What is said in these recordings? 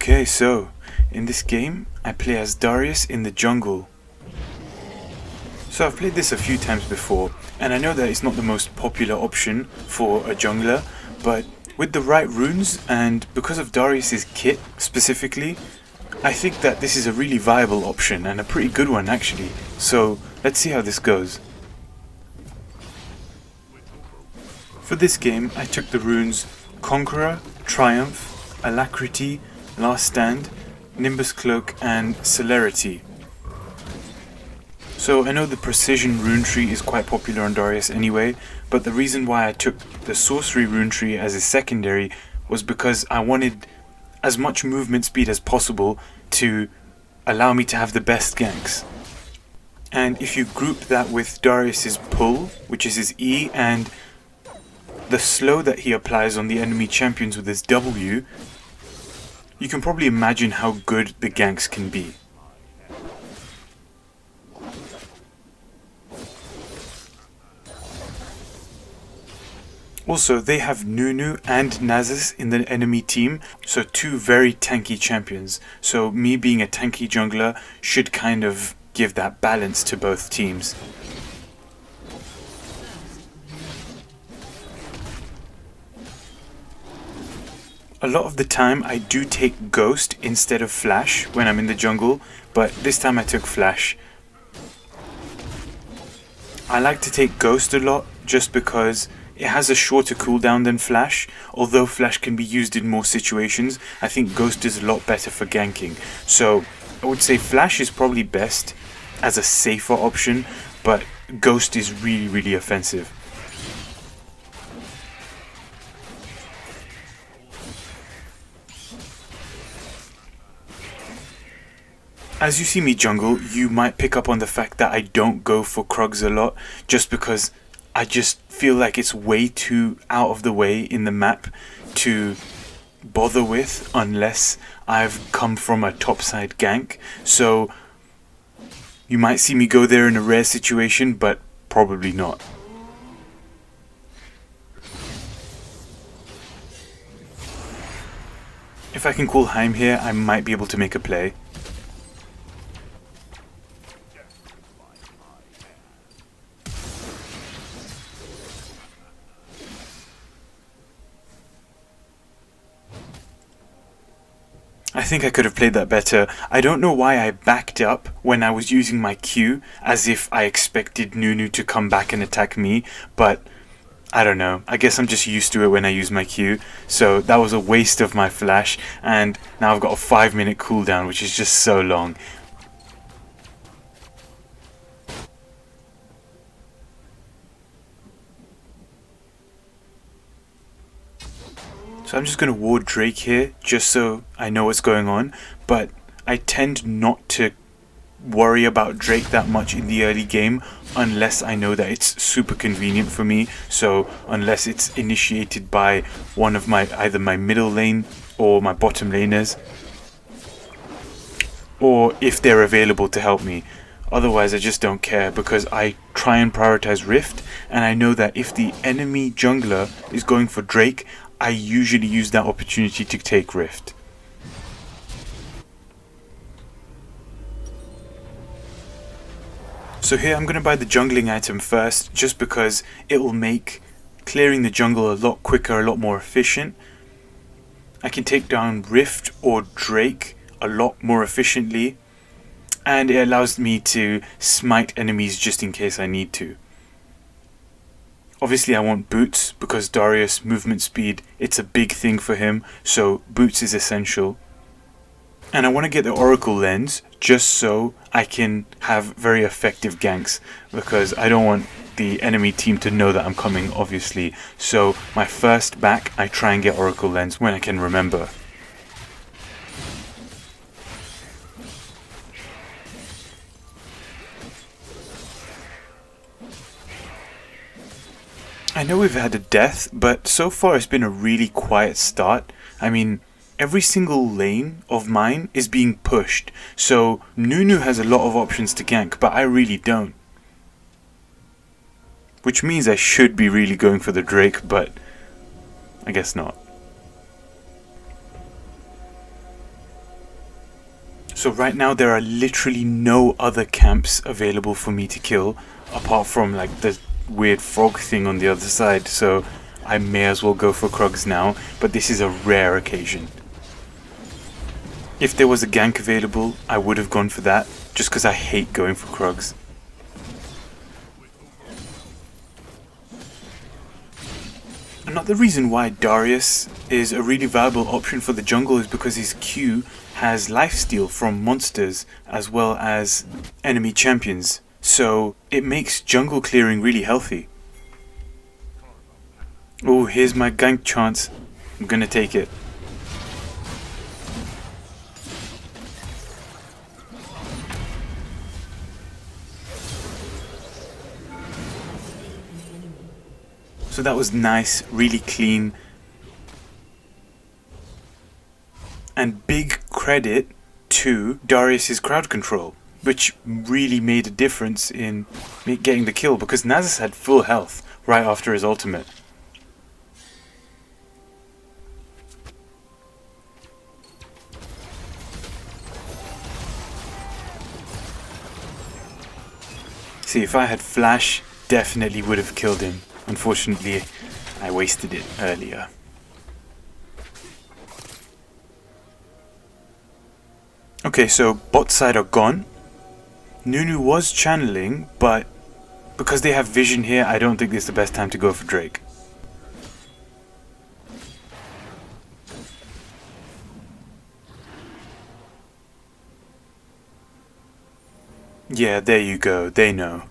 Okay, so in this game I play as Darius in the jungle. So I've played this a few times before, and I know that it's not the most popular option for a jungler, but with the right runes and because of Darius's kit specifically, I think that this is a really viable option and a pretty good one actually. So let's see how this goes. For this game I took the runes Conqueror, Triumph, Alacrity, Last Stand, Nimbus Cloak and Celerity. So I know the Precision rune tree is quite popular on Darius anyway, but the reason why I took the Sorcery rune tree as a secondary was because I wanted as much movement speed as possible to allow me to have the best ganks. And if you group that with Darius's pull, which is his E, and the slow that he applies on the enemy champions with his W, you can probably imagine how good the ganks can be. Also, they have Nunu and Nasus in the enemy team, so two very tanky champions. So me being a tanky jungler should kind of give that balance to both teams. A lot of the time I do take Ghost instead of Flash when I'm in the jungle, but this time I took Flash. I like to take Ghost a lot just because it has a shorter cooldown than Flash. Although Flash can be used in more situations, I think Ghost is a lot better for ganking. So I would say Flash is probably best as a safer option, but Ghost is really offensive. As you see me jungle, you might pick up on the fact that I don't go for Krugs a lot, just because I just feel like it's way too out of the way in the map to bother with unless I've come from a topside gank. So you might see me go there in a rare situation, but probably not. If I can call Heim here, I might be able to make a play. I think I could have played that better. I don't know why I backed up when I was using my Q, as if I expected Nunu to come back and attack me, but I don't know. I guess I'm just used to it when I use my Q, so that was a waste of my flash, and now I've got a 5-minute cooldown, which is just so long. So I'm just going to ward Drake here, just so I know what's going on, but I tend not to worry about Drake that much in the early game unless I know that it's super convenient for me. So unless it's initiated by one of either my middle lane or my bottom laners, or if they're available to help me. Otherwise I just don't care, because I try and prioritize Rift, and I know that if the enemy jungler is going for Drake, I usually use that opportunity to take Rift. So here I'm going to buy the jungling item first, just because it will make clearing the jungle a lot quicker, a lot more efficient. I can take down Rift or Drake a lot more efficiently, and it allows me to smite enemies just in case I need to. Obviously I want boots, because Darius movement speed, it's a big thing for him, so boots is essential. And I want to get the Oracle lens just so I can have very effective ganks, because I don't want the enemy team to know that I'm coming, obviously. So my first back, I try and get Oracle lens when I can remember. I know we've had a death, but so far it's been a really quiet start. I mean, every single lane of mine is being pushed, so Nunu has a lot of options to gank, but I really don't. Which means I should be really going for the Drake, but I guess not. So right now there are literally no other camps available for me to kill apart from like the weird frog thing on the other side, so I may as well go for Krugs now, but this is a rare occasion. If there was a gank available, I would have gone for that, just because I hate going for Krugs. Another reason why Darius is a really valuable option for the jungle is because his Q has lifesteal from monsters as well as enemy champions, so it makes jungle clearing really healthy. Oh, here's my gank chance. I'm gonna take it. So that was nice, really clean. And big credit to Darius' crowd control, which really made a difference in getting the kill, because Nasus had full health right after his ultimate. See, if I had flash, definitely would have killed him. Unfortunately, I wasted it earlier. Okay, so bot side are gone. Nunu was channeling, but because they have vision here, I don't think this is the best time to go for Drake. Yeah, there you go, they know.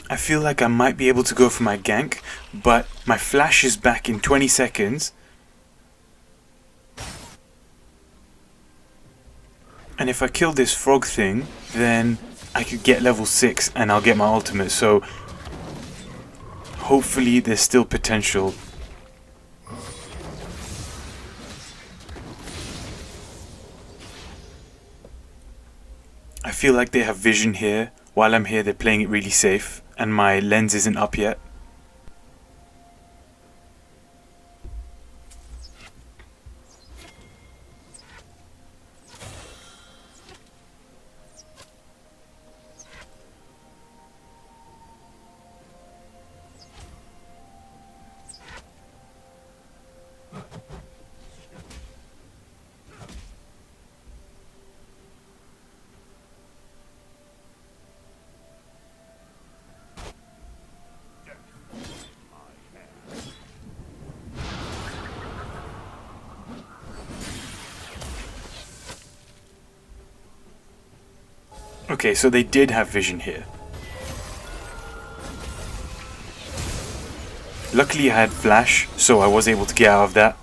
I feel like I might be able to go for my gank, but my flash is back in 20 seconds. And if I kill this frog thing, then I could get level 6 and I'll get my ultimate, so hopefully there's still potential. I feel like they have vision here. While I'm here, they're playing it really safe, and my lens isn't up yet. Okay, so they did have vision here. Luckily I had flash, so I was able to get out of that.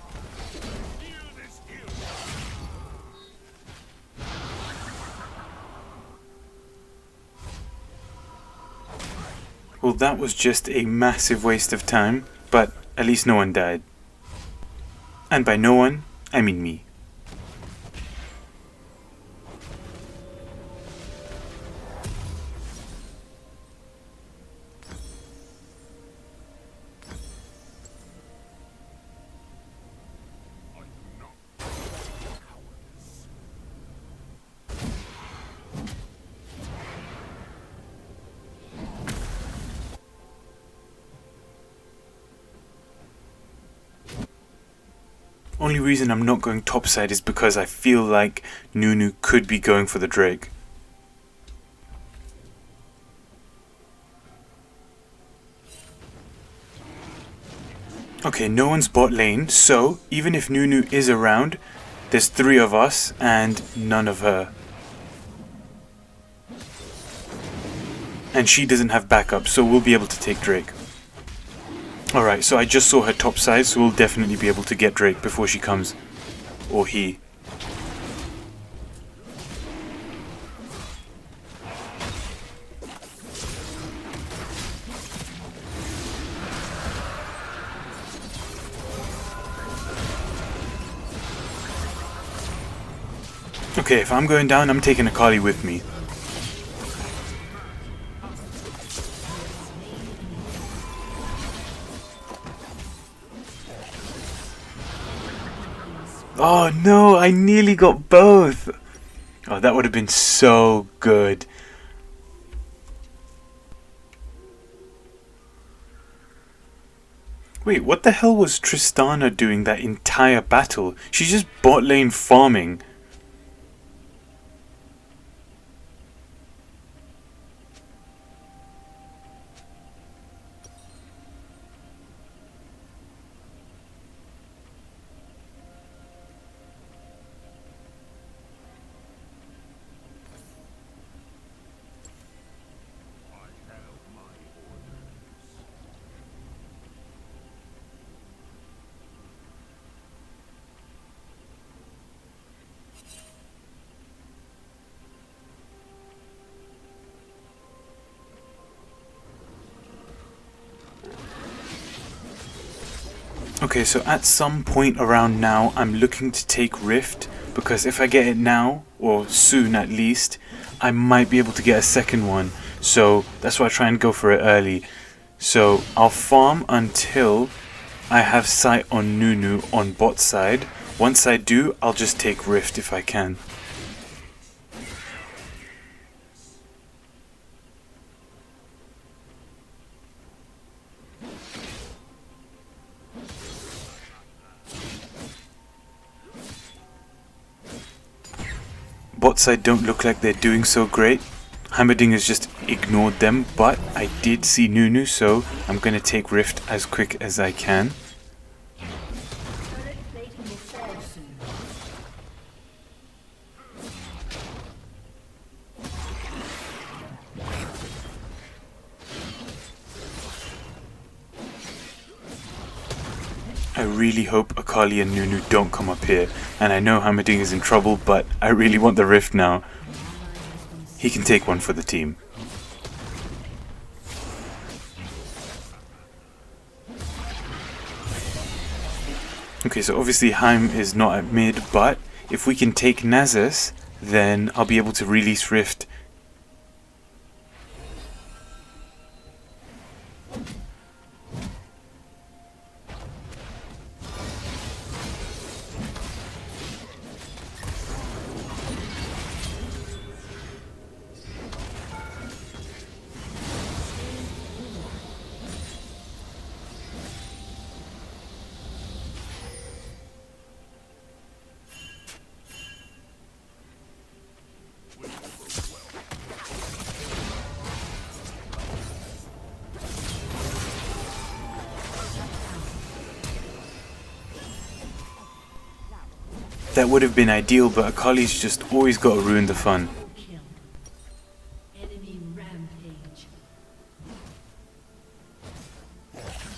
Well, that was just a massive waste of time, but at least no one died. And by no one, I mean me. Only reason I'm not going topside is because I feel like Nunu could be going for the Drake. Okay, no one's bot lane, so even if Nunu is around, there's 3 of us and none of her. And she doesn't have backup, so we'll be able to take Drake. Alright, so I just saw her top side, so we'll definitely be able to get Drake before she comes. Or he. Okay, if I'm going down, I'm taking Akali with me. Oh no, I nearly got both. Oh, that would have been so good. Wait, what the hell was Tristana doing that entire battle? She's just bot lane farming. Okay, so at some point around now, I'm looking to take Rift, because if I get it now, or soon at least, I might be able to get a second one. So that's why I try and go for it early. So I'll farm until I have sight on Nunu on bot side. Once I do, I'll just take Rift if I can. Bot side don't look like they're doing so great. Hammerdinger's just ignored them, but I did see Nunu, so I'm gonna take Rift as quick as I can. I really hope Akali and Nunu don't come up here, and I know Hammerding is in trouble, but I really want the Rift now. He can take one for the team. Okay, so obviously Heim is not at mid, but if we can take Nasus, then I'll be able to release Rift. That would have been ideal, but Akali's just always got to ruin the fun.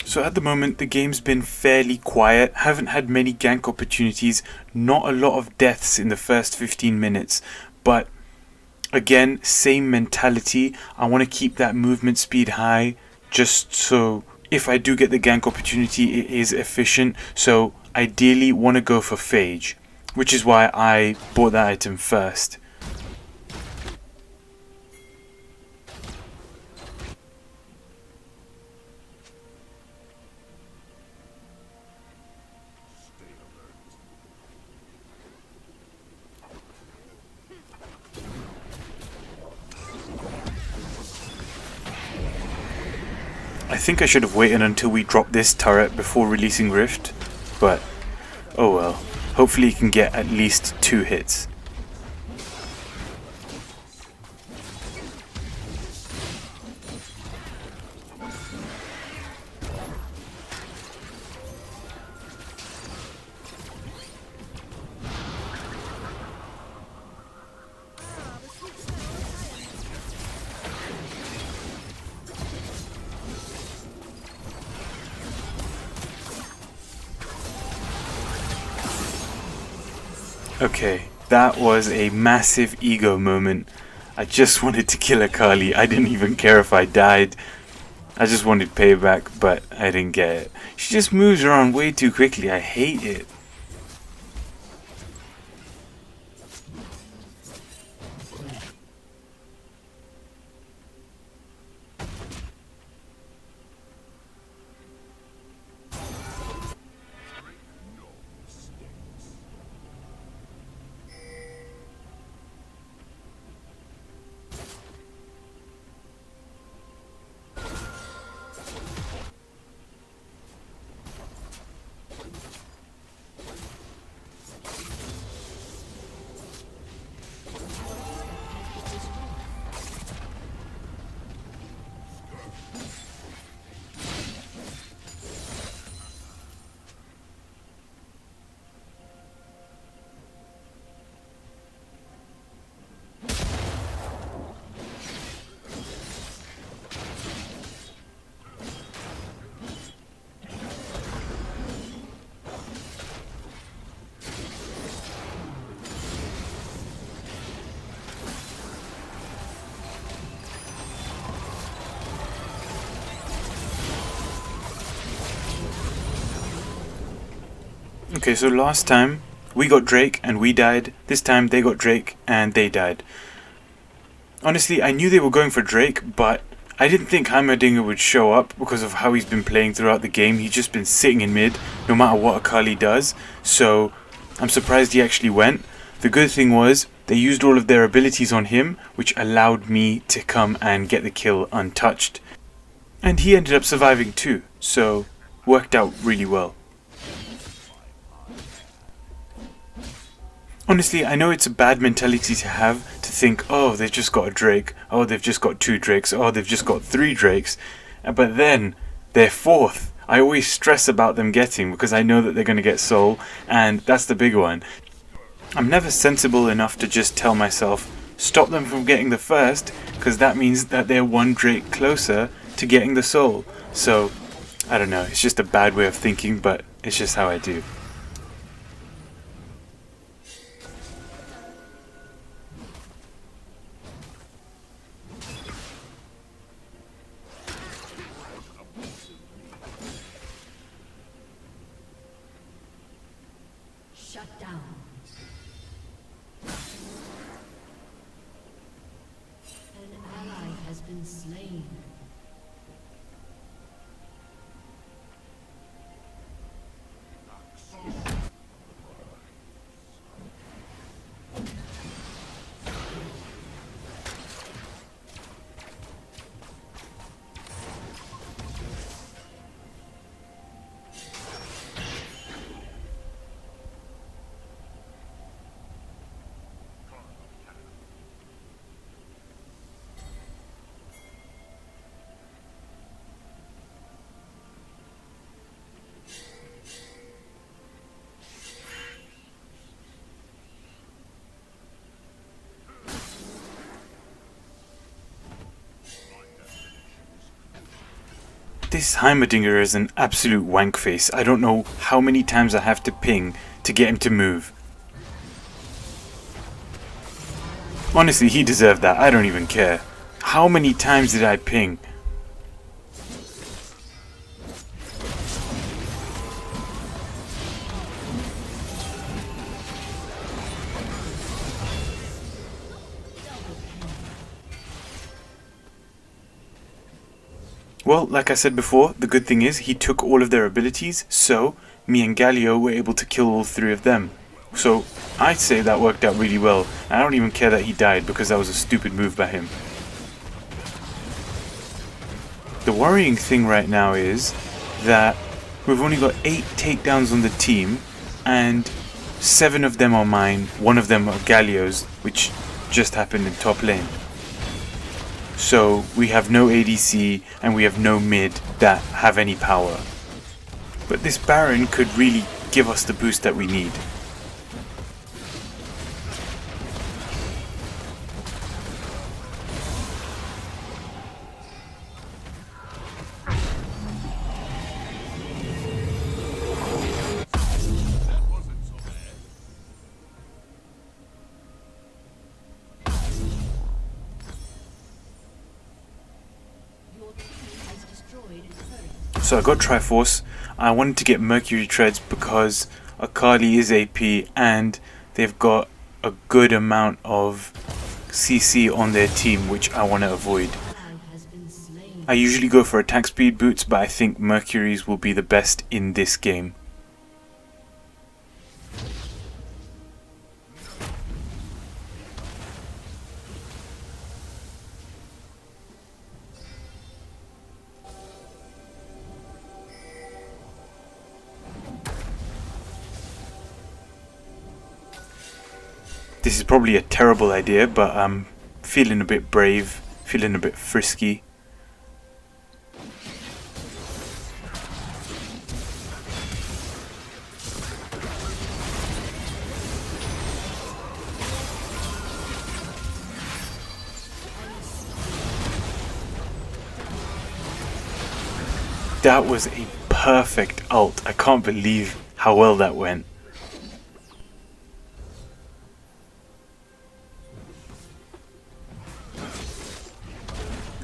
So at the moment the game's been fairly quiet, haven't had many gank opportunities, not a lot of deaths in the first 15 minutes, but again, same mentality. I want to keep that movement speed high, just so if I do get the gank opportunity it is efficient. So ideally want to go for Phage, which is why I bought that item first. I think I should have waited until we dropped this turret before releasing Rift, but oh well. Hopefully he can get at least 2 hits. Okay, that was a massive ego moment. I just wanted to kill Akali. I didn't even care if I died. I just wanted payback, but I didn't get it. She just moves around way too quickly. I hate it. Okay, so last time we got Drake and we died. This time they got Drake and they died. Honestly, I knew they were going for Drake, but I didn't think Heimerdinger would show up because of how he's been playing throughout the game. He's just been sitting in mid no matter what Akali does, so I'm surprised he actually went. The good thing was they used all of their abilities on him, which allowed me to come and get the kill untouched. And he ended up surviving too, so worked out really well. Honestly, I know it's a bad mentality to have, to think, oh, they've just got a Drake, oh, they've just got 2 Drakes, oh, they've just got 3 Drakes, but then they're 4th. I always stress about them getting because I know that they're going to get Soul, and that's the big one. I'm never sensible enough to just tell myself, stop them from getting the first, because that means that they're 1 Drake closer to getting the Soul. So, I don't know, it's just a bad way of thinking, but it's just how I do. Shut down. An ally has been slain. This Heimerdinger is an absolute wank face. I don't know how many times I have to ping to get him to move. Honestly, he deserved that. I don't even care. How many times did I ping? Well, like I said before, the good thing is he took all of their abilities, so me and Galio were able to kill all 3 of them. So I'd say that worked out really well. I don't even care that he died because that was a stupid move by him. The worrying thing right now is that we've only got 8 takedowns on the team and 7 of them are mine, 1 of them are Galio's, which just happened in top lane. So we have no ADC and we have no mid that have any power. But this Baron could really give us the boost that we need. So I got Triforce. I wanted to get Mercury Treads because Akali is AP and they've got a good amount of CC on their team, which I want to avoid. I usually go for attack speed boots, but I think Mercury's will be the best in this game. This is probably a terrible idea, but I'm feeling a bit brave, feeling a bit frisky. That was a perfect ult. I can't believe how well that went.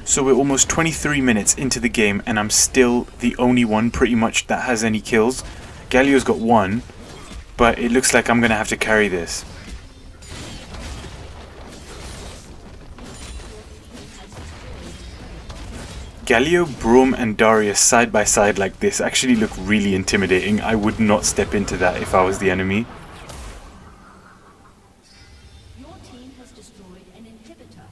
So we're almost 23 minutes into the game and I'm still the only one pretty much that has any kills. Galio's got 1, but it looks like I'm gonna have to carry this. Galio, Braum and Darius side by side like this actually look really intimidating. I would not step into that if I was the enemy. Your team has destroyed an inhibitor.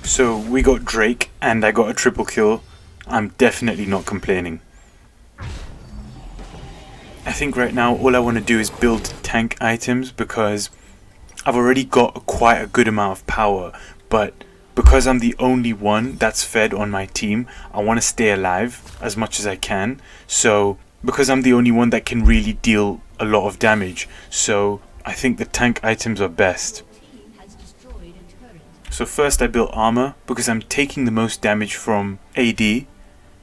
So we got Drake and I got a triple kill. I'm definitely not complaining. I think right now all I want to do is build tank items because I've already got quite a good amount of power, but because I'm the only one that's fed on my team, I want to stay alive as much as I can. So because I'm the only one that can really deal a lot of damage, so I think the tank items are best. So first I built armor because I'm taking the most damage from AD,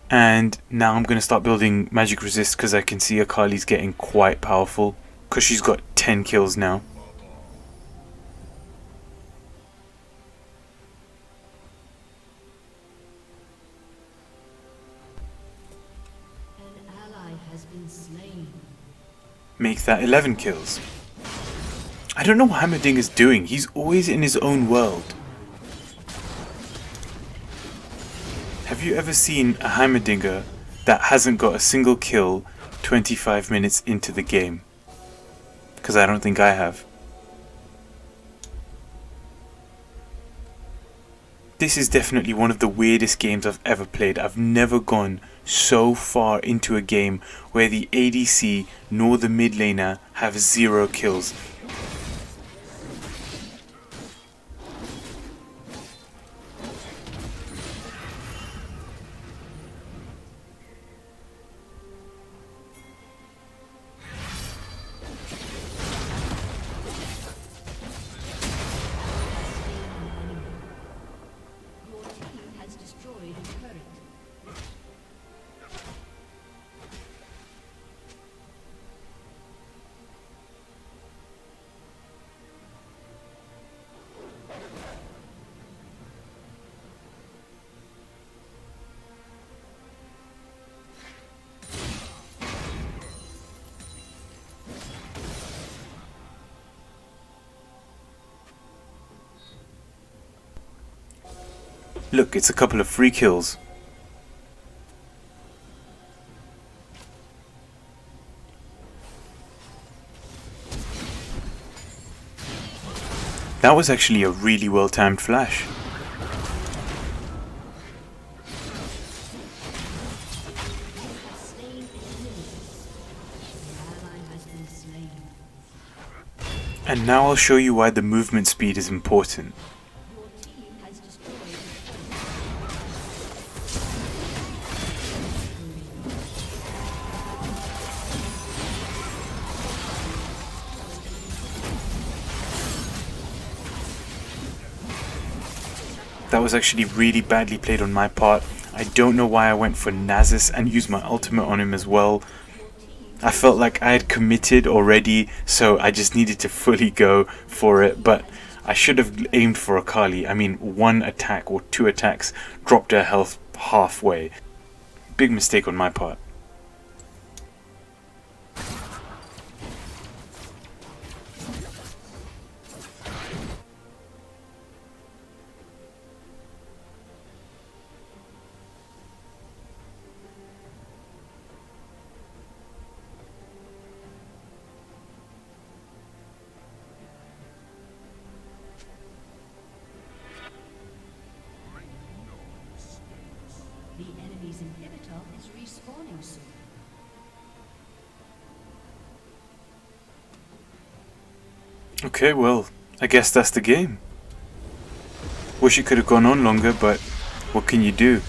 and now I'm going to start building magic resist because I can see Akali's getting quite powerful because she's got 10 kills now. An ally has been slain. Make that 11 kills. I don't know what Hammerdinger's doing. He's always in his own world. Have you ever seen a Heimerdinger that hasn't got a single kill 25 minutes into the game? Because I don't think I have. This is definitely one of the weirdest games I've ever played. I've never gone so far into a game where the ADC nor the mid laner have 0 kills. Look, it's a couple of free kills. That was actually a really well-timed flash. And now I'll show you why the movement speed is important. That was actually really badly played on my part. I don't know why I went for Nasus and used my ultimate on him as well. I felt like I had committed already, so I just needed to fully go for it, but I should have aimed for Akali. I mean, 1 attack or 2 attacks dropped her health halfway. Big mistake on my part. The enemy's inhibitor is respawning soon. Okay, well, I guess that's the game. Wish it could have gone on longer, but what can you do?